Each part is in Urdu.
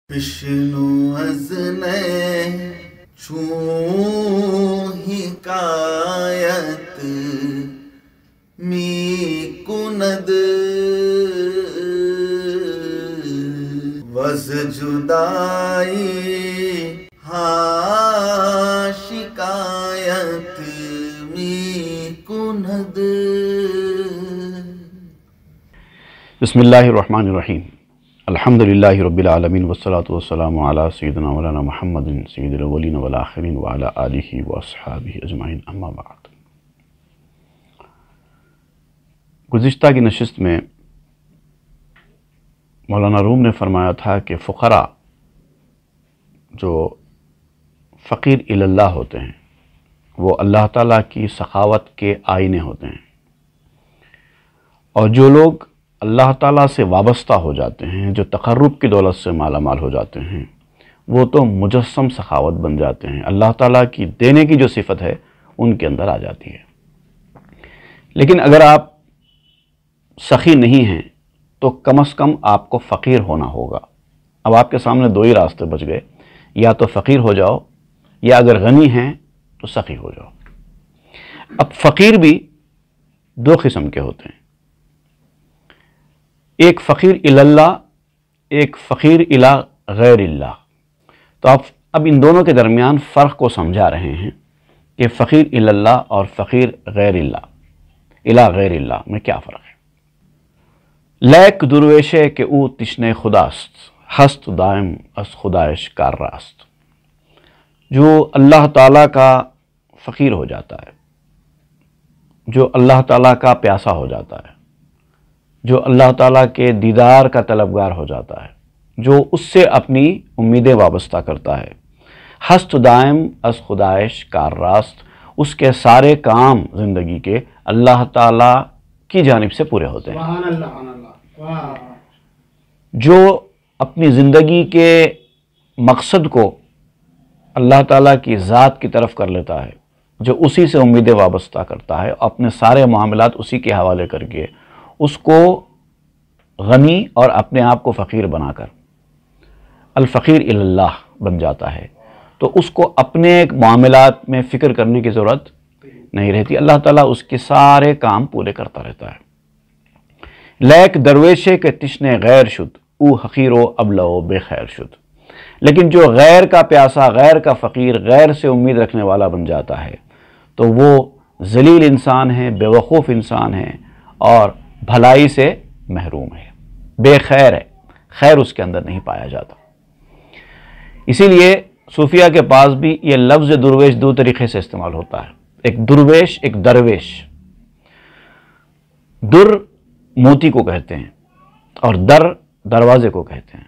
بشنو از چون حکایت می کند وز جدائی ها شکایت می کند. بسم اللہ الرحمن الرحیم. الحمدللہ رب العالمین والصلاة والسلام علی سیدنا مولانا محمد سید الاولین والآخرین وعلی آلہ واصحابہ اجمعین، اما بعد. گزشتہ کی نشست میں مولانا روم نے فرمایا تھا کہ فقراء جو فقیر اللہ ہوتے ہیں وہ اللہ تعالیٰ کی سخاوت کے آئینے ہوتے ہیں، اور جو لوگ اللہ تعالیٰ سے وابستہ ہو جاتے ہیں، جو تقرب کی دولت سے مالا مال ہو جاتے ہیں، وہ تو مجسم سخاوت بن جاتے ہیں. اللہ تعالیٰ کی دینے کی جو صفت ہے ان کے اندر آ جاتی ہے. لیکن اگر آپ سخی نہیں ہیں تو کم از کم آپ کو فقیر ہونا ہوگا. اب آپ کے سامنے دو ہی راستے بچ گئے، یا تو فقیر ہو جاؤ یا اگر غنی ہیں تو سخی ہو جاؤ. اب فقیر بھی دو قسم کے ہوتے ہیں، ایک فقیر اللہ، ایک فقیر الی غیر اللہ. تو آپ اب ان دونوں کے درمیان فرق کو سمجھا رہے ہیں کہ فقیر اللہ اور فقیر غیر اللہ الی غیر اللہ میں کیا فرق ہے. لیک درویشے کہ او تشنے خداست، ہست دائم از خدایش کار راست. جو اللہ تعالیٰ کا فقیر ہو جاتا ہے، جو اللہ تعالیٰ کا پیاسا ہو جاتا ہے، جو اللہ تعالیٰ کے دیدار کا طلبگار ہو جاتا ہے، جو اس سے اپنی امیدیں وابستہ کرتا ہے، ہست دائم از خدایش کار راست، اس کے سارے کام زندگی کے اللہ تعالیٰ کی جانب سے پورے ہوتے ہیں. سبحان اللہ، سبحان اللہ. جو اپنی زندگی کے مقصد کو اللہ تعالیٰ کی ذات کی طرف کر لیتا ہے، جو اسی سے امیدیں وابستہ کرتا ہے، اپنے سارے معاملات اسی کے حوالے کر کے اس کو غنی اور اپنے آپ کو فقیر بنا کر الفقیر اللہ بن جاتا ہے، تو اس کو اپنے معاملات میں فکر کرنے کی ضرورت نہیں رہتی. اللہ تعالیٰ اس کے سارے کام پورے کرتا رہتا ہے. لیک درویشے کے تشنے غیر شد، او حقیر و ابلو بے خیر شد. لیکن جو غیر کا پیاسا، غیر کا فقیر، غیر سے امید رکھنے والا بن جاتا ہے تو وہ ذلیل انسان ہے، بے وقوف انسان ہے اور بھلائی سے محروم ہے، بے خیر ہے، خیر اس کے اندر نہیں پایا جاتا. اسی لیے صوفیہ کے پاس بھی یہ لفظ درویش دو طریقے سے استعمال ہوتا ہے، ایک درویش، ایک درویش. در موتی کو کہتے ہیں اور دروازے کو کہتے ہیں.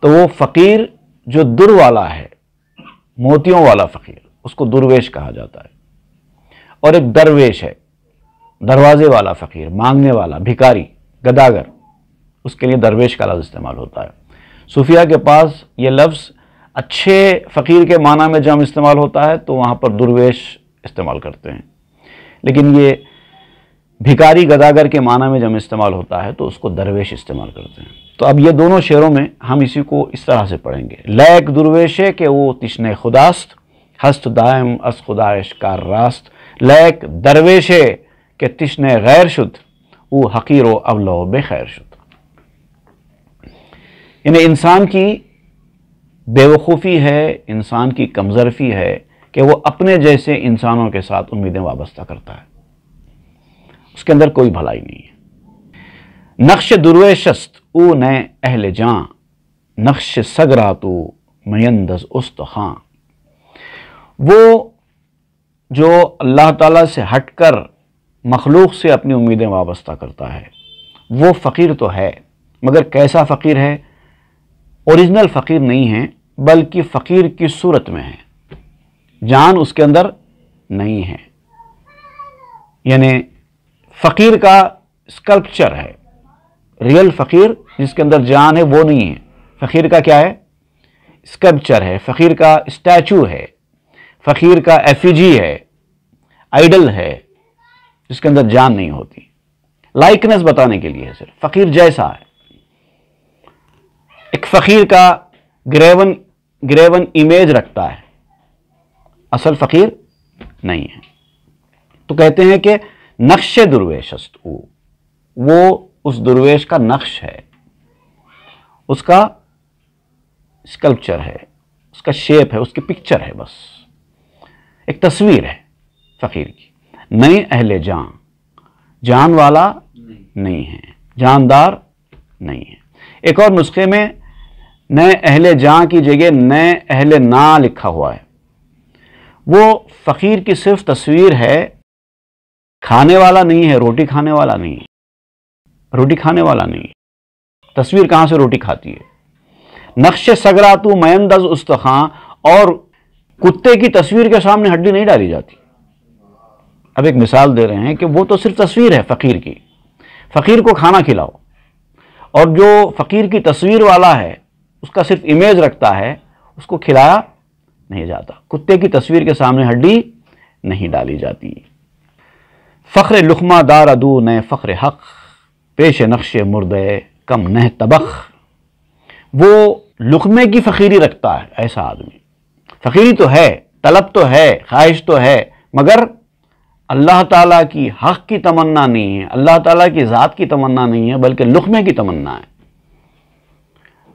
تو وہ فقیر جو در والا ہے، موتیوں والا فقیر، اس کو درویش کہا جاتا ہے. اور ایک درویش ہے، دروازے والا فقیر، مانگنے والا، بھکاری، گداگر، اس کے لیے درویش کا لفظ استعمال ہوتا ہے. صوفیہ کے پاس یہ لفظ اچھے فقیر کے معنی میں جب استعمال ہوتا ہے تو وہاں پر درویش استعمال کرتے ہیں، لیکن یہ بھکاری گداگر کے معنی میں جب استعمال ہوتا ہے تو اس کو درویش استعمال کرتے ہیں. تو اب یہ دونوں شعروں میں ہم اسی کو اس طرح سے پڑھیں گے. لیک درویشے کہ وہ تشنے خداست، ہست دائم از خدایش کار راست. لیک درویشے کہ تشنے غیر شد، او حقیر و ابلو بے خیر شد. یعنی انسان کی بے وقوفی ہے، انسان کی کمظرفی ہے کہ وہ اپنے جیسے انسانوں کے ساتھ امیدیں وابستہ کرتا ہے، اس کے اندر کوئی بھلائی نہیں ہے. نقش درویشست او نئے اہل جاں، نقش سگراتو میندز است خاں. وہ جو اللہ تعالیٰ سے ہٹ کر مخلوق سے اپنی امیدیں وابستہ کرتا ہے وہ فقیر تو ہے، مگر کیسا فقیر ہے؟ اوریجنل فقیر نہیں ہے، بلکہ فقیر کی صورت میں ہے، جان اس کے اندر نہیں ہے. یعنی فقیر کا اسکلپچر ہے، ریئل فقیر جس کے اندر جان ہے وہ نہیں ہے. فقیر کا کیا ہے؟ اسکلپچر ہے، فقیر کا اسٹیچو ہے، فقیر کا ایفیجی ہے، آئیڈل ہے، جس کے اندر جان نہیں ہوتی. لائکنس بتانے کے لیے صرف فقیر جیسا ہے. ایک فقیر کا گریون امیج رکھتا ہے، اصل فقیر نہیں ہے۔ تو کہتے ہیں کہ نقش درویش است او، وہ اس درویش کا نقش ہے، اس کا اسکلپچر ہے، اس کا شیپ ہے، اس کی پکچر ہے، بس ایک تصویر ہے فقیر کی۔ نئے اہل جان، جان والا نہیں ہے، جاندار نہیں ہے۔ ایک اور نسخے میں نئے اہل جان کی جگہ نئے اہل نا لکھا ہوا ہے۔ وہ فقیر کی صرف تصویر ہے، کھانے والا نہیں ہے، روٹی کھانے والا نہیں ہے، روٹی کھانے والا نہیں ہے۔ تصویر کہاں سے روٹی کھاتی ہے؟ نقش سگراتو میندز استخاں، اور کتے کی تصویر کے سامنے ہڈی نہیں ڈالی جاتی۔ اب ایک مثال دے رہے ہیں کہ وہ تو صرف تصویر ہے فقیر کی، فقیر کو کھانا کھلاؤ، اور جو فقیر کی تصویر والا ہے، اس کا صرف امیج رکھتا ہے، اس کو کھلایا نہیں جاتا۔ کتے کی تصویر کے سامنے ہڈی نہیں ڈالی جاتی۔ فخر لقمہ دار ادو نئے فخر حق، پیش نقش مردے کم نہ طبخ۔ وہ لقمے کی فقیری رکھتا ہے ایسا آدمی، فقیری تو ہے، طلب تو ہے، خواہش تو ہے، مگر اللہ تعالیٰ کی حق کی تمنا نہیں ہے، اللہ تعالیٰ کی ذات کی تمنا نہیں ہے، بلکہ لقمے کی تمنا ہے،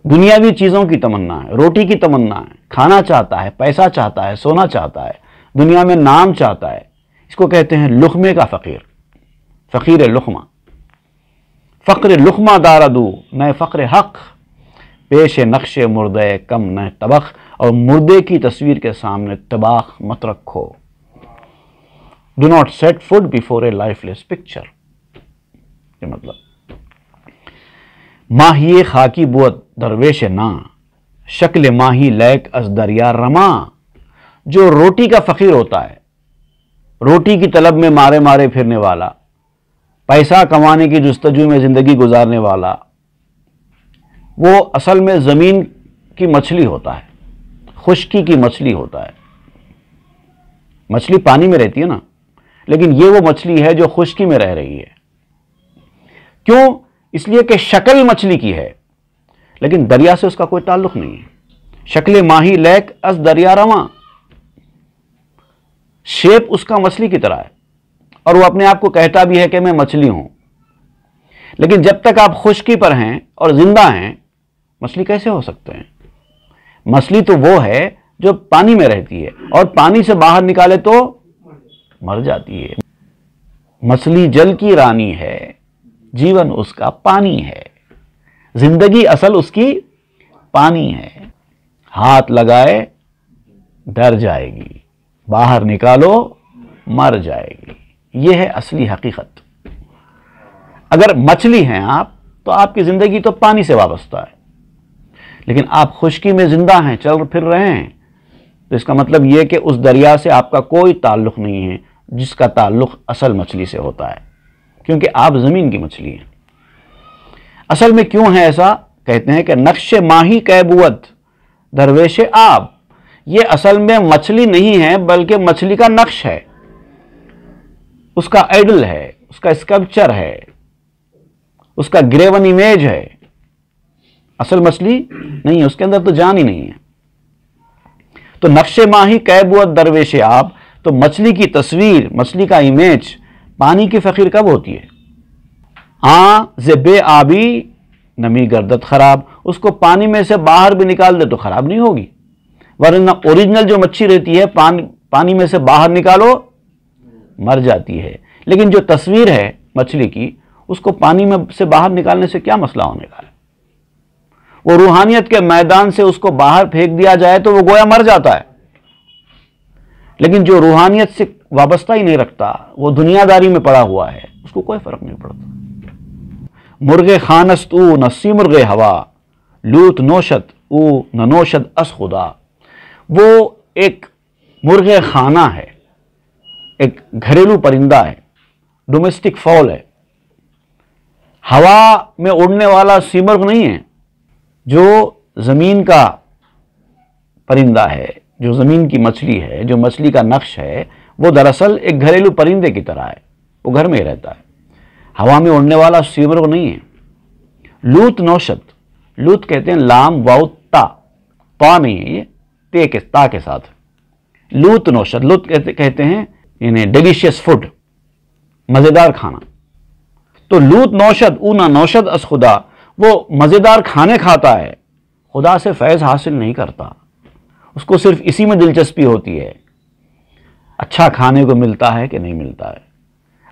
دنیاوی چیزوں کی تمنا ہے، روٹی کی تمنا ہے، کھانا چاہتا ہے، پیسہ چاہتا ہے، سونا چاہتا ہے، دنیا میں نام چاہتا ہے۔ اس کو کہتے ہیں لقمے کا فقیر، فقیر لقمہ۔ فقر لقمہ داردو نئے فقر حق، پیش نقش مردے کم نہ طبخ، اور مردے کی تصویر کے سامنے طباخ مت رکھو۔ Do not set food before a lifeless picture۔ یہ مطلب ماہی خاکی بود درویش نا، شکل ماہی لیک از دریا رما۔ جو روٹی کا فقیر ہوتا ہے، روٹی کی طلب میں مارے مارے پھرنے والا، پیسہ کمانے کی جستجو میں زندگی گزارنے والا، وہ اصل میں زمین کی مچھلی ہوتا ہے، خشکی کی مچھلی ہوتا ہے۔ مچھلی پانی میں رہتی ہے نا، لیکن یہ وہ مچھلی ہے جو خشکی میں رہ رہی ہے۔ کیوں؟ اس لیے کہ شکل مچھلی کی ہے، لیکن دریا سے اس کا کوئی تعلق نہیں ہے۔ شکل ماہی لیک از دریا رواں، شیپ اس کا مچھلی کی طرح ہے، اور وہ اپنے آپ کو کہتا بھی ہے کہ میں مچھلی ہوں، لیکن جب تک آپ خشکی پر ہیں اور زندہ ہیں، مچھلی کیسے ہو سکتے ہیں؟ مچھلی تو وہ ہے جو پانی میں رہتی ہے، اور پانی سے باہر نکالے تو مر جاتی ہے۔ مچھلی جل کی رانی ہے، جیون اس کا پانی ہے، زندگی اصل اس کی پانی ہے۔ ہاتھ لگائے ڈر جائے گی، باہر نکالو مر جائے گی۔ یہ ہے اصلی حقیقت۔ اگر مچھلی ہیں آپ، تو آپ کی زندگی تو پانی سے وابستہ ہے، لیکن آپ خشکی میں زندہ ہیں، چل پھر رہے ہیں، تو اس کا مطلب یہ کہ اس دریا سے آپ کا کوئی تعلق نہیں ہے جس کا تعلق اصل مچھلی سے ہوتا ہے، کیونکہ آپ زمین کی مچھلی ہیں۔ اصل میں کیوں ہے ایسا؟ کہتے ہیں کہ نقش ماہی کیبوت درویش آب، یہ اصل میں مچھلی نہیں ہے بلکہ مچھلی کا نقش ہے، اس کا آئیڈل ہے، اس کا اسکلپچر ہے، اس کا گریون امیج ہے، اصل مچھلی نہیں ہے، اس کے اندر تو جان ہی نہیں ہے۔ تو نقش ماہی کیبوت درویش آب، تو مچھلی کی تصویر، مچھلی کا امیج پانی کی فقیر کب ہوتی ہے؟ بے آبی نمی گردت خراب، اس کو پانی میں سے باہر بھی نکال دے تو خراب نہیں ہوگی، ورنہ اوریجنل جو مچھلی رہتی ہے پانی میں سے باہر نکالو مر جاتی ہے۔ لیکن جو تصویر ہے مچھلی کی، اس کو پانی میں سے باہر نکالنے سے کیا مسئلہ ہونے کا ہے؟ وہ روحانیت کے میدان سے اس کو باہر پھینک دیا جائے تو وہ گویا مر جاتا ہے، لیکن جو روحانیت سے وابستہ ہی نہیں رکھتا، وہ دنیا داری میں پڑا ہوا ہے، اس کو کوئی فرق نہیں پڑتا۔ مرغ خانست او نسی مرغ ہوا، لوت نوشت او نہ نوشد اس خدا۔ وہ ایک مرغ خانہ ہے، ایک گھریلو پرندہ ہے، ڈومیسٹک فاؤل ہے، ہوا میں اڑنے والا سیمرغ نہیں ہے۔ جو زمین کا پرندہ ہے، جو زمین کی مچھلی ہے، جو مچھلی کا نقش ہے، وہ دراصل ایک گھریلو پرندے کی طرح ہے، وہ گھر میں ہی رہتا ہے، ہوا میں اڑنے والا سیمرغ نہیں ہے۔ لوت نوشد، لوت کہتے ہیں لام واؤ تا، تا نہیں ہے، یہ تا کے ساتھ. لوت نوشد، لوت کہتے ہیں یعنی ڈیلیشیس فوڈ، مزیدار کھانا. تو لوت نوشد اونا نوشد از خدا، وہ مزیدار کھانے کھاتا ہے، خدا سے فیض حاصل نہیں کرتا. اس کو صرف اسی میں دلچسپی ہوتی ہے، اچھا کھانے کو ملتا ہے کہ نہیں ملتا ہے،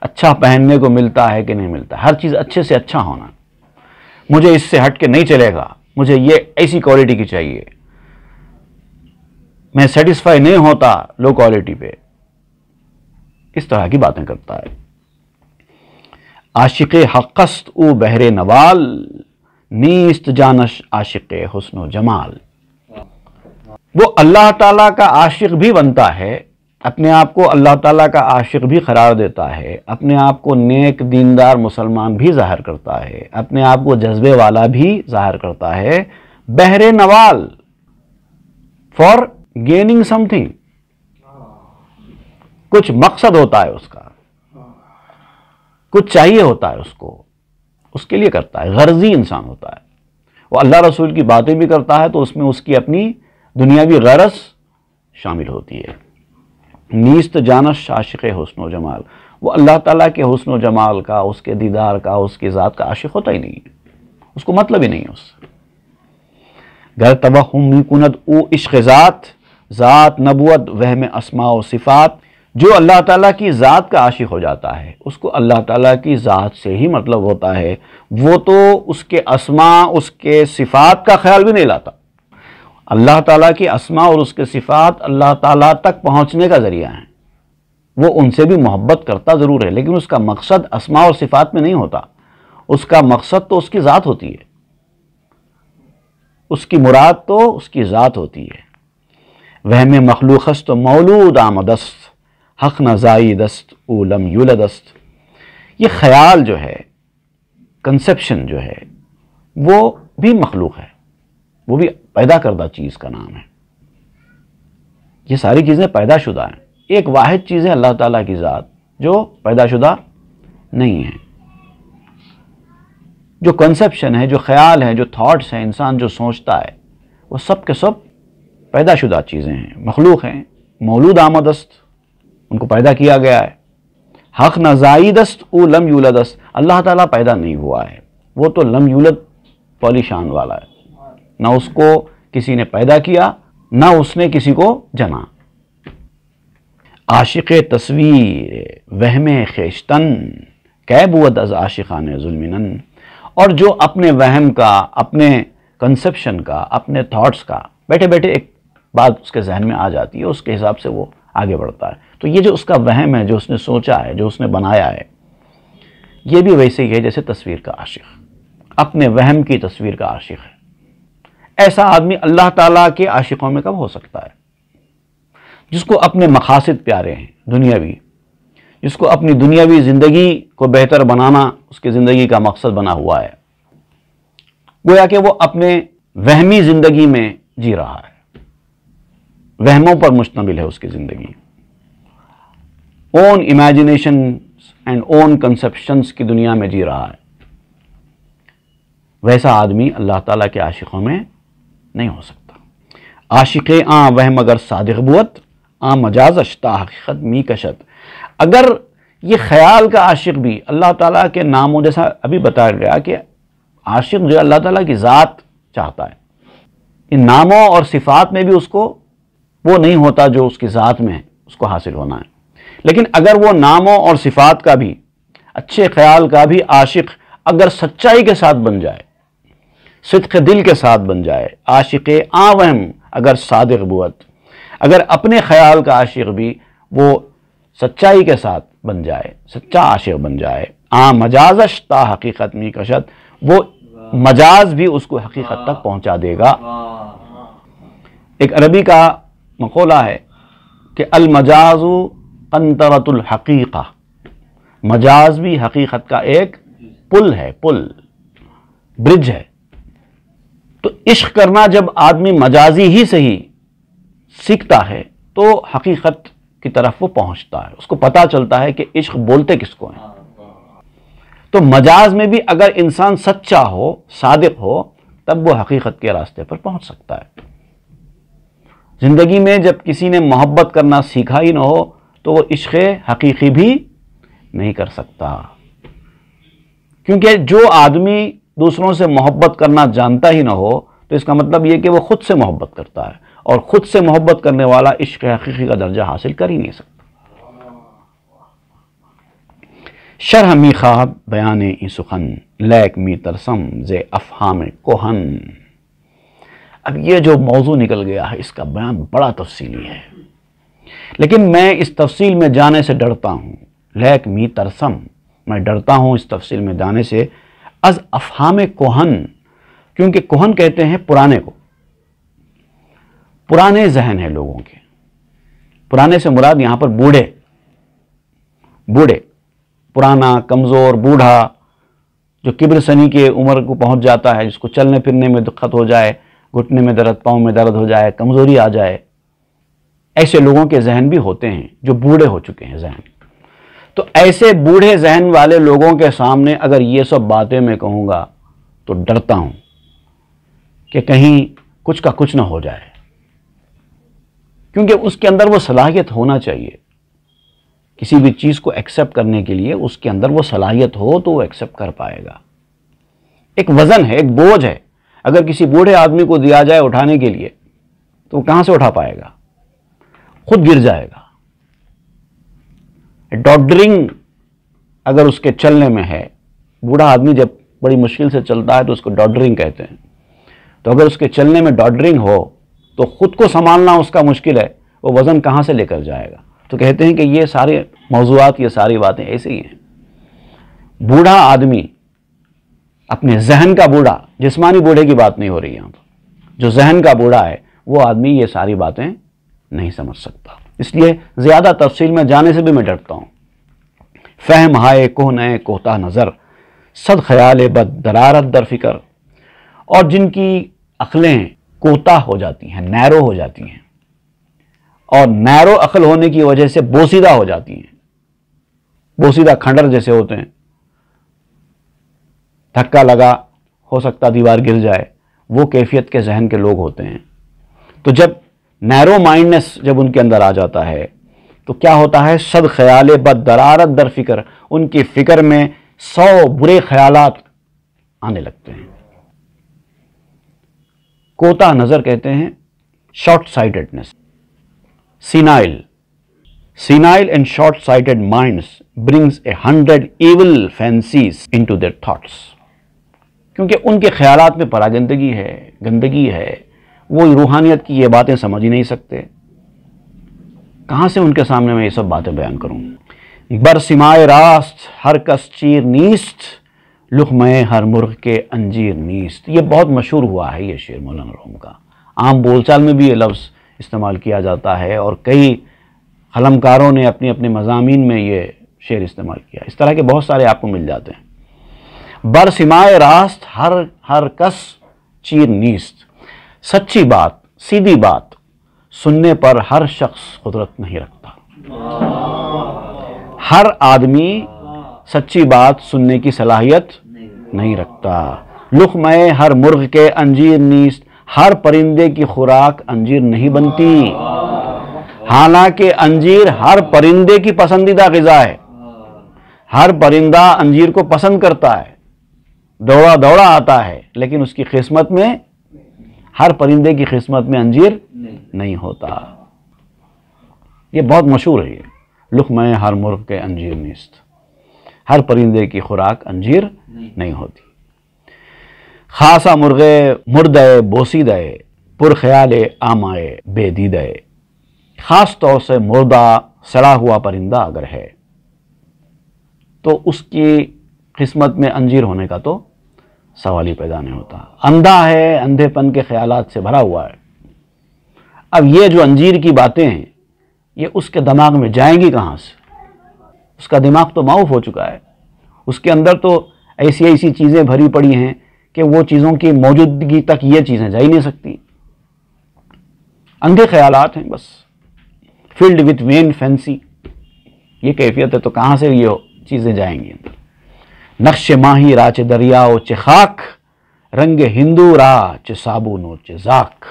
اچھا پہننے کو ملتا ہے کہ نہیں ملتا ہے، ہر چیز اچھے سے اچھا ہونا. مجھے اس سے ہٹ کے نہیں چلے گا، مجھے یہ ایسی کوالٹی کی چاہیے، میں سیٹسفائی نہیں ہوتا لو کوالٹی پہ. اس طرح کی باتیں کرتا ہے. عاشق حقست او بہر نوال، نیست جانش عاشق حسن و جمال. وہ اللہ تعالیٰ کا عاشق بھی بنتا ہے، اپنے آپ کو اللہ تعالیٰ کا عاشق بھی قرار دیتا ہے، اپنے آپ کو نیک دیندار مسلمان بھی ظاہر کرتا ہے، اپنے آپ کو جذبے والا بھی ظاہر کرتا ہے. بہر نوال، فار گیننگ سم تھنگ، کچھ مقصد ہوتا ہے اس کا، کچھ چاہیے ہوتا ہے اس کو، اس کے لیے کرتا ہے. غرضی انسان ہوتا ہے. وہ اللہ رسول کی باتیں بھی کرتا ہے تو اس میں اس کی اپنی دنیاوی غرض شامل ہوتی ہے. نیست جانش عاشق حسن و جمال، وہ اللہ تعالیٰ کے حسن و جمال کا، اس کے دیدار کا، اس کی ذات کا عاشق ہوتا ہی نہیں ہے، اس کو مطلب ہی نہیں ہے اس سے. گر توہم می کند او عشق ذات، ذات نبوت وہم اسماء و صفات. جو اللہ تعالیٰ کی ذات کا عاشق ہو جاتا ہے اس کو اللہ تعالیٰ کی ذات سے ہی مطلب ہوتا ہے، وہ تو اس کے اسماء، اس کے صفات کا خیال بھی نہیں لاتا. اللہ تعالیٰ کی اسماء اور اس کے صفات اللہ تعالیٰ تک پہنچنے کا ذریعہ ہیں. وہ ان سے بھی محبت کرتا ضرور ہے، لیکن اس کا مقصد اسماء اور صفات میں نہیں ہوتا. اس کا مقصد تو اس کی ذات ہوتی ہے، اس کی مراد تو اس کی ذات ہوتی ہے. وہم مخلوقست و مولود آمدست، حق نہ زائیدست او لم یولدست. یہ خیال جو ہے، کنسپشن جو ہے، وہ بھی مخلوق ہے، وہ بھی پیدا کردہ چیز کا نام ہے. یہ ساری چیزیں پیدا شدہ ہیں. ایک واحد چیز ہے اللہ تعالیٰ کی ذات جو پیدا شدہ نہیں ہے. جو کنسپشن ہے، جو خیال ہے، جو تھاٹس ہیں، انسان جو سوچتا ہے، وہ سب کے سب پیدا شدہ چیزیں ہیں، مخلوق ہیں. مولود آمدست، ان کو پیدا کیا گیا ہے. حق نہ زائیدست او لم یولدست، اللہ تعالیٰ پیدا نہیں ہوا ہے، وہ تو لم یولد والی شان والا ہے. نہ اس کو کسی نے پیدا کیا، نہ اس نے کسی کو جنا. عاشق تصویر وہم خیشتن، کہ بود از عاشقان ظلمنن. اور جو اپنے وہم کا، اپنے کنسپشن کا، اپنے تھاٹس کا، بیٹھے بیٹھے ایک بات اس کے ذہن میں آ جاتی ہے، اس کے حساب سے وہ آگے بڑھتا ہے. تو یہ جو اس کا وہم ہے، جو اس نے سوچا ہے، جو اس نے بنایا ہے، یہ بھی ویسے ہی ہے جیسے تصویر کا عاشق، اپنے وہم کی تصویر کا عاشق ہے. ایسا آدمی اللہ تعالیٰ کے عاشقوں میں کب ہو سکتا ہے؟ جس کو اپنے مقاصد پیارے ہیں دنیاوی، جس کو اپنی دنیاوی زندگی کو بہتر بنانا اس کی زندگی کا مقصد بنا ہوا ہے. گویا کہ وہ اپنے وہمی زندگی میں جی رہا ہے، وہموں پر مشتمل ہے اس کی زندگی. اون امیجنیشن اینڈ اون کنسپشنز کی دنیا میں جی رہا ہے. ویسا آدمی اللہ تعالیٰ کے عاشقوں میں نہیں ہو سکتا. عاشق آن وہم اگر صادق بوت، آن مجازش تا حقیقت می کشت. اگر یہ خیال کا عاشق بھی اللہ تعالیٰ کے ناموں، جیسا ابھی بتایا گیا کہ عاشق جو اللہ تعالیٰ کی ذات چاہتا ہے، ان ناموں اور صفات میں بھی اس کو وہ نہیں ہوتا جو اس کی ذات میں ہے، اس کو حاصل ہونا ہے. لیکن اگر وہ ناموں اور صفات کا بھی، اچھے خیال کا بھی عاشق اگر سچائی کے ساتھ بن جائے، صدق دل کے ساتھ بن جائے، عاشق آن وہم اگر صادق بوت، اگر اپنے خیال کا عاشق بھی وہ سچائی کے ساتھ بن جائے، سچا عاشق بن جائے، آن مجازش تا حقیقت می کشت، وہ مجاز بھی اس کو حقیقت تک پہنچا دے گا. ایک عربی کا مقولہ ہے کہ المجاز قنطرۃ الحقیقہ، مجاز بھی حقیقت کا ایک پل ہے، پل، برج ہے. تو عشق کرنا جب آدمی مجازی ہی صحیح سیکھتا ہے تو حقیقت کی طرف وہ پہنچتا ہے، اس کو پتہ چلتا ہے کہ عشق بولتے کس کو ہیں. تو مجاز میں بھی اگر انسان سچا ہو، صادق ہو، تب وہ حقیقت کے راستے پر پہنچ سکتا ہے. زندگی میں جب کسی نے محبت کرنا سیکھا ہی نہ ہو تو وہ عشق حقیقی بھی نہیں کر سکتا، کیونکہ جو آدمی دوسروں سے محبت کرنا جانتا ہی نہ ہو تو اس کا مطلب یہ کہ وہ خود سے محبت کرتا ہے، اور خود سے محبت کرنے والا عشق حقیقی کا درجہ حاصل کر ہی نہیں سکتا۔ شرح می خواب بیان ای سخن، لیک می ترسم ز افہام کوہن۔ اب یہ جو موضوع نکل گیا ہے اس کا بیان بڑا تفصیلی ہے، لیکن میں اس تفصیل میں جانے سے ڈرتا ہوں، لیک می ترسم، میں ڈرتا ہوں اس تفصیل میں جانے سے، از افہام کوہن، کیونکہ کوہن کہتے ہیں پرانے کو، پرانے ذہن ہیں لوگوں کے، پرانے سے مراد یہاں پر بوڑھے، پرانا، کمزور، بوڑھا، جو کبر سنی کے عمر کو پہنچ جاتا ہے، جس کو چلنے پھرنے میں دقت ہو جائے، گھٹنے میں درد، پاؤں میں درد ہو جائے، کمزوری آ جائے، ایسے لوگوں کے ذہن بھی ہوتے ہیں جو بوڑھے ہو چکے ہیں ذہن۔ تو ایسے بوڑھے ذہن والے لوگوں کے سامنے اگر یہ سب باتیں میں کہوں گا تو ڈرتا ہوں کہ کہیں کچھ کا کچھ نہ ہو جائے، کیونکہ اس کے اندر وہ صلاحیت ہونا چاہیے، کسی بھی چیز کو ایکسیپٹ کرنے کے لیے اس کے اندر وہ صلاحیت ہو تو وہ ایکسیپٹ کر پائے گا۔ ایک وزن ہے، ایک بوجھ ہے، اگر کسی بوڑھے آدمی کو دیا جائے اٹھانے کے لیے تو وہ کہاں سے اٹھا پائے گا؟ خود گر جائے گا۔ ڈاڈرنگ اگر اس کے چلنے میں ہے، بوڑھا آدمی جب بڑی مشکل سے چلتا ہے تو اس کو ڈاڈرنگ کہتے ہیں، تو اگر اس کے چلنے میں ڈاڈرنگ ہو تو خود کو سنبھالنا اس کا مشکل ہے، وہ وزن کہاں سے لے کر جائے گا؟ تو کہتے ہیں کہ یہ سارے موضوعات، یہ ساری باتیں ایسے ہی ہیں۔ بوڑھا آدمی، اپنے ذہن کا بوڑھا، جسمانی بوڑھے کی بات نہیں ہو رہی یہاں پر، جو ذہن کا بوڑھا ہے وہ آدمی یہ ساری باتیں نہیں سمجھ سکتا، اس لیے زیادہ تفصیل میں جانے سے بھی میں ڈرتا ہوں۔ فہم ہائے کوہ نئے کوہتا نظر، صد خیال بد درارت در فکر، اور جن کی عقلیں کوتا ہو جاتی ہیں، نیرو ہو جاتی ہیں، اور نیرو عقل ہونے کی وجہ سے بوسیدہ ہو جاتی ہیں، بوسیدہ کھنڈر جیسے ہوتے ہیں، دھکا لگا ہو سکتا دیوار گر جائے، وہ کیفیت کے ذہن کے لوگ ہوتے ہیں۔ تو جب نیرو مائنڈنس جب ان کے اندر آ جاتا ہے تو کیا ہوتا ہے؟ صد خیال بد درارت در فکر، ان کی فکر میں 100 برے خیالات آنے لگتے ہیں۔ کوتا نظر کہتے ہیں short sightedness, senile and short-sighted minds brings 100 evil fancies into their thoughts، کیونکہ ان کے خیالات میں پراگندگی ہے، گندگی ہے، وہ روحانیت کی یہ باتیں سمجھ ہی نہیں سکتے، کہاں سے ان کے سامنے میں یہ سب باتیں بیان کروں؟ برسمائے راست ہر کس چیر نیست، لقمے ہر مرغ کے انجیر نیست۔ یہ بہت مشہور ہوا ہے یہ شعر مولانا روم کا، عام بول چال میں بھی یہ لفظ استعمال کیا جاتا ہے، اور کئی قلمکاروں نے اپنی اپنے مضامین میں یہ شعر استعمال کیا، اس طرح کے بہت سارے آپ کو مل جاتے ہیں۔ برسمائے راست ہر کس چیر نیست، سچی بات، سیدھی بات سننے پر ہر شخص قدرت نہیں رکھتا، ہر آدمی سچی بات سننے کی صلاحیت نہیں رکھتا۔ لقمے ہر مرغ کے انجیر نیست، ہر پرندے کی خوراک انجیر نہیں بنتی، حالانکہ انجیر ہر پرندے کی پسندیدہ غذا ہے، ہر پرندہ انجیر کو پسند کرتا ہے، دوڑا دوڑا آتا ہے، لیکن اس کی قسمت میں، ہر پرندے کی قسمت میں انجیر نہیں ہوتا۔ یہ بہت مشہور ہے، یہ لقمے ہر مرغ کے انجیر نیست، ہر پرندے کی خوراک انجیر نہیں ہوتی۔ خاصا مرغے مردے بوسیدے، پر خیال آمائے بے دیدے، خاص طور سے مردہ سڑا ہوا پرندہ اگر ہے تو اس کی قسمت میں انجیر ہونے کا تو سوال ہی پیدا نہیں ہوتا۔ اندھا ہے، اندھے پن کے خیالات سے بھرا ہوا ہے۔ اب یہ جو انجیر کی باتیں ہیں یہ اس کے دماغ میں جائیں گی کہاں سے؟ اس کا دماغ تو معاف ہو چکا ہے، اس کے اندر تو ایسی چیزیں بھری پڑی ہیں کہ وہ چیزوں کی موجودگی تک یہ چیزیں جا ہی نہیں سکتی، اندھے خیالات ہیں بس، فلڈ وتھ وین فینسی، یہ کیفیت ہے، تو کہاں سے یہ چیزیں جائیں گی اندر؟ نقش ماہی را چے دریاؤ چے خاک، رنگ ہندو را چے صابون و چے زاک۔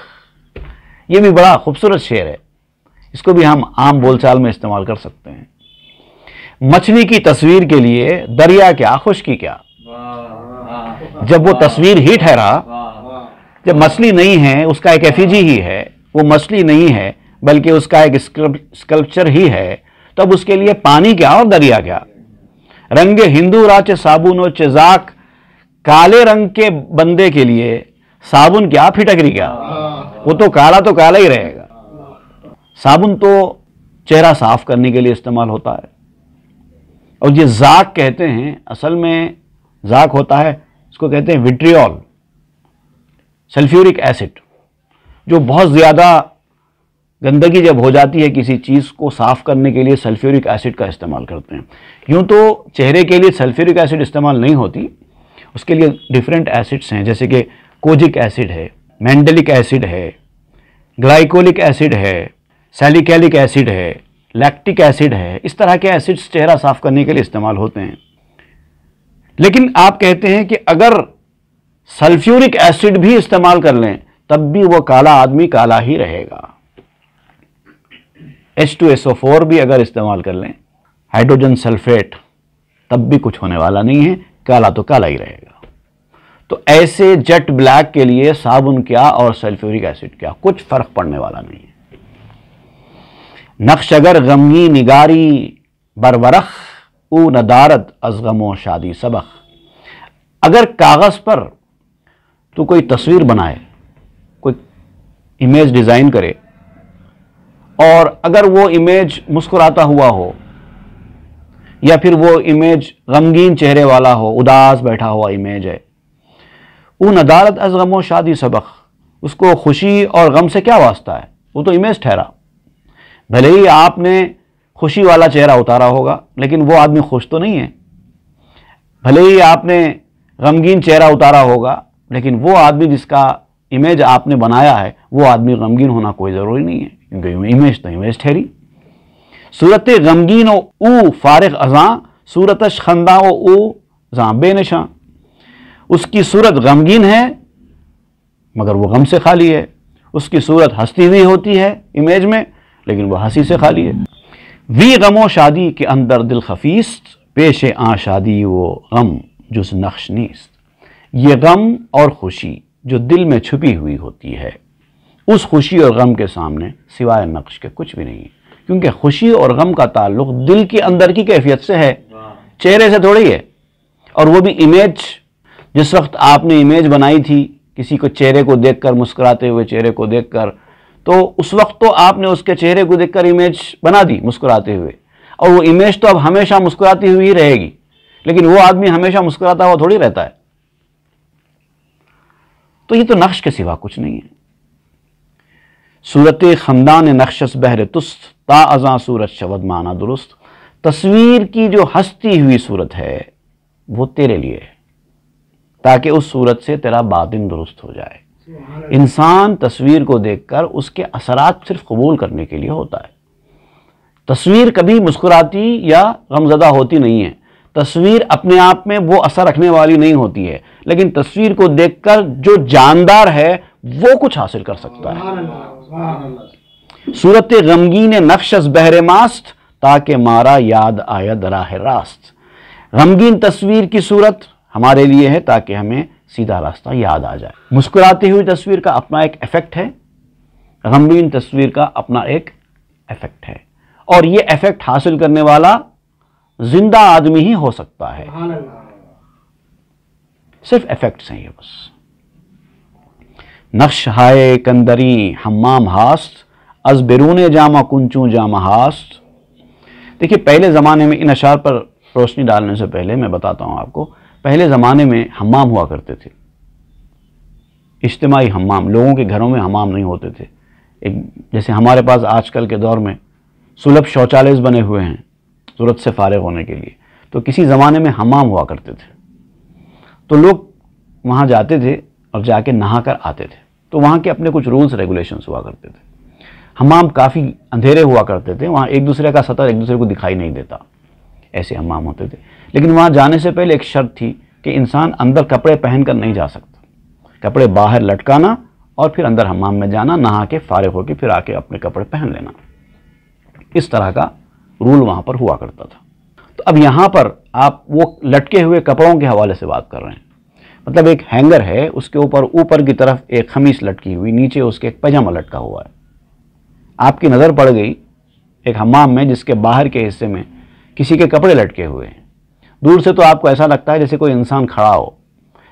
یہ بھی بڑا خوبصورت شعر ہے، اس کو بھی ہم عام بول چال میں استعمال کر سکتے ہیں۔ مچھلی کی تصویر کے لیے دریا کیا خشکی کیا، جب وہ تصویر ہی ٹھہرا، جب مچھلی نہیں ہے، اس کا ایک ایفیجی ہی ہے، وہ مچھلی نہیں ہے بلکہ اس کا ایک اسکلپچر ہی ہے، تب اس کے لیے پانی کیا اور دریا کیا۔ رنگ ہندو راچ صابن و چزاک، کالے رنگ کے بندے کے لیے صابن کیا پھٹکری کیا، وہ تو کالا ہی رہے گا۔ صابن تو چہرہ صاف کرنے کے لیے استعمال ہوتا ہے، اور یہ زاک کہتے ہیں، اصل میں زاک ہوتا ہے، اس کو کہتے ہیں وٹریول، سلفیورک ایسڈ، جو بہت زیادہ گندگی جب ہو جاتی ہے کسی چیز کو صاف کرنے کے لیے سلفیورک ایسڈ کا استعمال کرتے ہیں۔ یوں تو چہرے کے لیے سلفیورک ایسڈ استعمال نہیں ہوتی، اس کے لیے ڈیفرنٹ ایسڈز ہیں، جیسے کہ کوجک ایسڈ ہے، مینڈلک ایسڈ ہے، گلائکولک ایسڈ ہے، سیلیکیلک ایسڈ ہے، لیکٹک ایسڈ ہے، اس طرح کے ایسڈز چہرہ صاف کرنے کے لیے استعمال ہوتے ہیں۔ لیکن آپ کہتے ہیں کہ اگر سلفیورک ایسڈ بھی استعمال کر لیں تب بھی وہ کالا آدمی کالا ہی رہے گا۔ H2SO4 بھی اگر استعمال کر لیں، ہائیڈروجن سلفیٹ، تب بھی کچھ ہونے والا نہیں ہے، کالا تو کالا ہی رہے گا۔ تو ایسے جیٹ بلیک کے لیے صابن کیا اور سلفیورک ایسڈ کیا، کچھ فرق پڑنے والا نہیں ہے۔ نقش اگر غمگی نگاری برورخ، او ندارت از غم و شادی سبخ۔ اگر کاغذ پر تو کوئی تصویر بنائے، کوئی امیج ڈیزائن کرے، اور اگر وہ امیج مسکراتا ہوا ہو یا پھر وہ امیج غمگین چہرے والا ہو، اداس بیٹھا ہوا امیج ہے، او ندارت از غم و شادی سبخ، اس کو خوشی اور غم سے کیا واسطہ ہے، وہ تو امیج ٹھہرا۔ بھلے ہی آپ نے خوشی والا چہرہ اتارا ہوگا لیکن وہ آدمی خوش تو نہیں ہے، بھلے ہی آپ نے غمگین چہرہ اتارا ہوگا لیکن وہ آدمی جس کا امیج آپ نے بنایا ہے وہ آدمی غمگین ہونا کوئی ضروری نہیں ہے، کیونکہ امیج تو امیج ٹھہری۔ صورت غمگین و او فارغ ازاں، صورتش خنداں و او زاں بے نشاں۔ اس کی صورت غمگین ہے مگر وہ غم سے خالی ہے، اس کی صورت ہنستی ہوئی ہوتی ہے امیج میں لیکن وہ ہنسی سے خالی ہے۔ وی غم و شادی کے اندر دل خفیست، پیش آں شادی و غم جز نقش نیست۔ یہ غم اور خوشی جو دل میں چھپی ہوئی ہوتی ہے، اس خوشی اور غم کے سامنے سوائے نقش کے کچھ بھی نہیں ہے، کیونکہ خوشی اور غم کا تعلق دل کے اندر کی کیفیت سے ہے، چہرے سے تھوڑی ہے۔ اور وہ بھی امیج، جس وقت آپ نے امیج بنائی تھی کسی کو چہرے کو دیکھ کر، مسکراتے ہوئے چہرے کو دیکھ کر، تو اس وقت تو آپ نے اس کے چہرے کو دیکھ کر امیج بنا دی مسکراتے ہوئے، اور وہ امیج تو اب ہمیشہ مسکراتی ہوئی ہی رہے گی، لیکن وہ آدمی ہمیشہ مسکراتا ہوا تھوڑی رہتا ہے۔ تو یہ تو نقش کے سوا کچھ نہیں ہے۔ صورت خندان نقشس بہر تست، تا ازاں صورت شود مانا درست۔ تصویر کی جو ہنستی ہوئی صورت ہے وہ تیرے لیے ہے تاکہ اس صورت سے تیرا باطن درست ہو جائے۔ انسان تصویر کو دیکھ کر اس کے اثرات صرف قبول کرنے کے لیے ہوتا ہے۔ تصویر کبھی مسکراتی یا غمزدہ ہوتی نہیں ہے، تصویر اپنے آپ میں وہ اثر رکھنے والی نہیں ہوتی ہے، لیکن تصویر کو دیکھ کر جو جاندار ہے وہ کچھ حاصل کر سکتا ہے۔ صورت غمگین نقش از بہر ماست، تاکہ مارا یاد آید راہ راست۔ غمگین تصویر کی صورت ہمارے لیے ہے تاکہ ہمیں سیدھا راستہ یاد آ جائے۔ مسکراتی ہوئی تصویر کا اپنا ایک ایفیکٹ ہے، غمگین تصویر کا اپنا ایک ایفیکٹ ہے، اور یہ ایفیکٹ حاصل کرنے والا زندہ آدمی ہی ہو سکتا ہے۔ صرف ایفیکٹس ہیں یہ بس۔ نقش ہائے کندری حمام ہاست، از بیرون جامہ کنچوں جامہ ہاست۔ دیکھیے پہلے زمانے میں، ان اشعار پر روشنی ڈالنے سے پہلے میں بتاتا ہوں آپ کو، پہلے زمانے میں حمام ہوا کرتے تھے، اجتماعی حمام، لوگوں کے گھروں میں حمام نہیں ہوتے تھے۔ ایک جیسے ہمارے پاس آج کل کے دور میں سلبھ شوچالیہ بنے ہوئے ہیں ضرورت سے فارغ ہونے کے لیے، تو کسی زمانے میں حمام ہوا کرتے تھے، تو لوگ وہاں جاتے تھے اور جا کے نہا کر آتے تھے، تو وہاں کے اپنے کچھ رولز ریگولیشنز ہوا کرتے تھے۔ حمام کافی اندھیرے ہوا کرتے تھے، وہاں ایک دوسرے کا سطح ایک دوسرے کو دکھائی نہیں دیتا، ایسے حمام ہوتے تھے۔ لیکن وہاں جانے سے پہلے ایک شرط تھی کہ انسان اندر کپڑے پہن کر نہیں جا سکتا، کپڑے باہر لٹکانا اور پھر اندر حمام میں جانا، نہا کے فارغ ہو کے پھر آ کے اپنے کپڑے پہن لینا۔ اس طرح کا رول وہاں پر ہوا کرتا تھا۔ تو اب یہاں پر آپ وہ لٹکے ہوئے کپڑوں کے حوالے سے بات کر رہے ہیں، مطلب ایک ہینگر ہے، اس کے اوپر کی طرف ایک خمیص لٹکی ہوئی، نیچے اس کے ایک پاجامہ لٹکا ہوا ہے۔ آپ کی نظر پڑ گئی ایک حمام میں جس کے باہر کے حصے میں کسی کے کپڑے لٹکے ہوئے ہیں۔ دور سے تو آپ کو ایسا لگتا ہے جیسے کوئی انسان کھڑا ہو،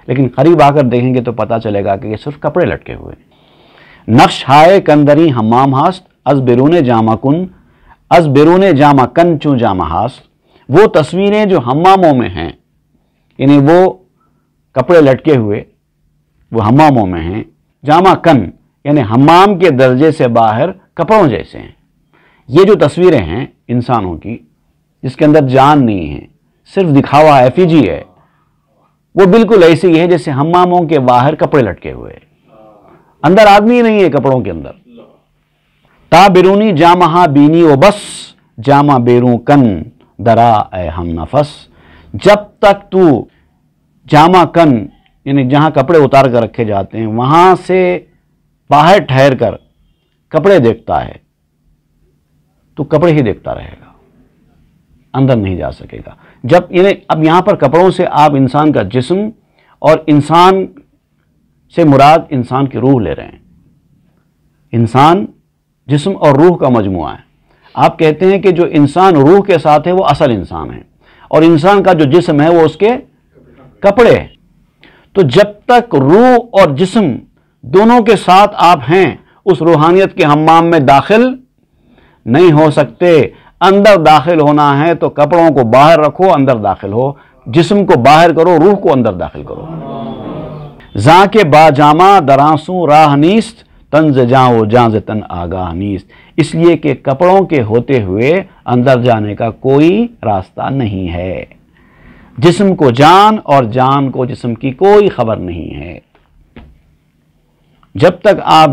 لیکن قریب آ کر دیکھیں گے تو پتہ چلے گا کہ یہ صرف کپڑے لٹکے ہوئے ہیں۔ نقش ہائے کندری حمام ہاست از بیرون جامہ کن، از بیرون جامہ کن چوں جامہ ہاست۔ وہ تصویریں جو حماموں میں ہیں، یعنی وہ کپڑے لٹکے ہوئے وہ حماموں میں ہیں، جامہ کن یعنی حمام کے درجے سے باہر کپڑوں جیسے ہیں۔ یہ جو تصویریں ہیں انسانوں کی جس کے اندر جان نہیں ہے، صرف دکھاوا ایفیجی ہے، وہ بالکل ایسی ہے جیسے حماموں کے باہر کپڑے لٹکے ہوئے، اندر آدمی نہیں ہے کپڑوں کے اندر۔ تا بیرونی جامہ بینی و بس، جامہ بیرون کن درا اے ہم نفس۔ جب تک تو جامہ کن یعنی جہاں کپڑے اتار کر رکھے جاتے ہیں وہاں سے باہر ٹھہر کر کپڑے دیکھتا ہے تو کپڑے ہی دیکھتا رہے گا، اندر نہیں جا سکے گا۔ جب یعنی اب یہاں پر کپڑوں سے آپ انسان کا جسم اور انسان سے مراد انسان کی روح لے رہے ہیں۔ انسان جسم اور روح کا مجموعہ ہے۔ آپ کہتے ہیں کہ جو انسان روح کے ساتھ ہے وہ اصل انسان ہے، اور انسان کا جو جسم ہے وہ اس کے کپڑے ہیں۔ تو جب تک روح اور جسم دونوں کے ساتھ آپ ہیں اس روحانیت کے حمام میں داخل نہیں ہو سکتے۔ اندر داخل ہونا ہے تو کپڑوں کو باہر رکھو، اندر داخل ہو، جسم کو باہر کرو، روح کو اندر داخل کرو۔ زاں کے با جامہ درانسوں راہ نیست، تنز جاں و جاں ز تن آگاہ نیست۔ اس لیے کہ کپڑوں کے ہوتے ہوئے اندر جانے کا کوئی راستہ نہیں ہے۔ جسم کو جان اور جان کو جسم کی کوئی خبر نہیں ہے۔ جب تک آپ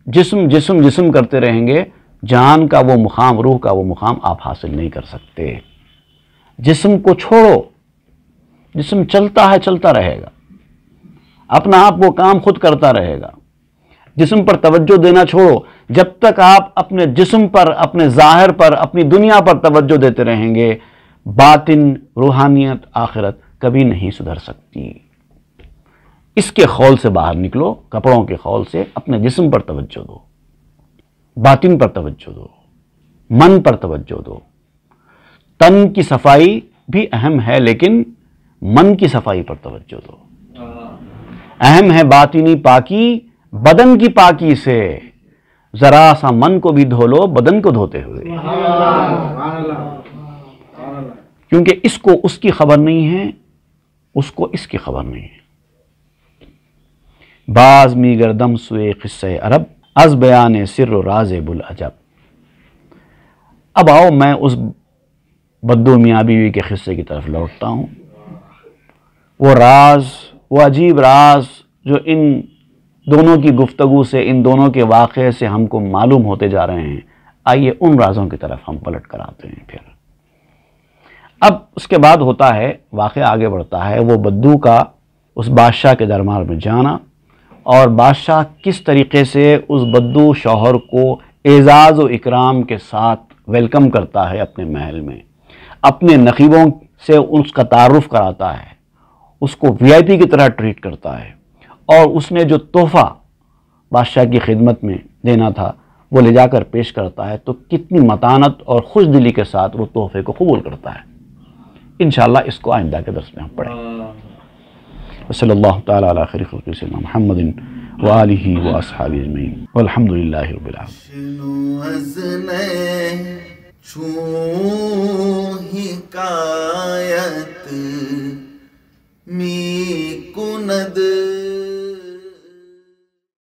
جسم جسم جسم کرتے رہیں گے جان کا وہ مقام، روح کا وہ مقام آپ حاصل نہیں کر سکتے۔ جسم کو چھوڑو، جسم چلتا ہے چلتا رہے گا، اپنا آپ وہ کام خود کرتا رہے گا۔ جسم پر توجہ دینا چھوڑو۔ جب تک آپ اپنے جسم پر، اپنے ظاہر پر، اپنی دنیا پر توجہ دیتے رہیں گے باطن، روحانیت، آخرت کبھی نہیں سدھر سکتی۔ اس کے خول سے باہر نکلو، کپڑوں کے خول سے اپنے جسم پر توجہ دو، باطن پر توجہ دو، من پر توجہ دو۔ تن کی صفائی بھی اہم ہے لیکن من کی صفائی پر توجہ دو۔ اہم ہے باطنی پاکی بدن کی پاکی سے، ذرا سا من کو بھی دھو لو بدن کو دھوتے ہوئے، کیونکہ اس کو اس کی خبر نہیں ہے، اس کو اس کی خبر نہیں ہے۔ باز می گردم سوئے قصہ عرب، از بیان سر و راز بلعجب۔ اب آؤ میں اس بدو میاں بیوی کے قصے کی طرف لوٹتا ہوں۔ وہ راز، وہ عجیب راز جو ان دونوں کی گفتگو سے، ان دونوں کے واقعے سے ہم کو معلوم ہوتے جا رہے ہیں، آئیے ان رازوں کی طرف ہم پلٹ کر آتے ہیں۔ پھر اب اس کے بعد ہوتا ہے، واقعہ آگے بڑھتا ہے، وہ بدو کا اس بادشاہ کے دربار میں جانا، اور بادشاہ کس طریقے سے اس بدو شوہر کو اعزاز و اکرام کے ساتھ ویلکم کرتا ہے اپنے محل میں، اپنے نقیبوں سے اس کا تعارف کراتا ہے، اس کو وی آئی پی کی طرح ٹریٹ کرتا ہے، اور اس نے جو تحفہ بادشاہ کی خدمت میں دینا تھا وہ لے جا کر پیش کرتا ہے، تو کتنی متانت اور خوش دلی کے ساتھ وہ تحفے کو قبول کرتا ہے۔ انشاءاللہ اس کو آئندہ کے درس میں ہم پڑھیں گے۔ صلی اللہ تعالی علی خیر خلق سیدنا محمد وآلہ واصحابہ اجمعین والحمد للہ رب العالمین۔ شنو از چون حکایت می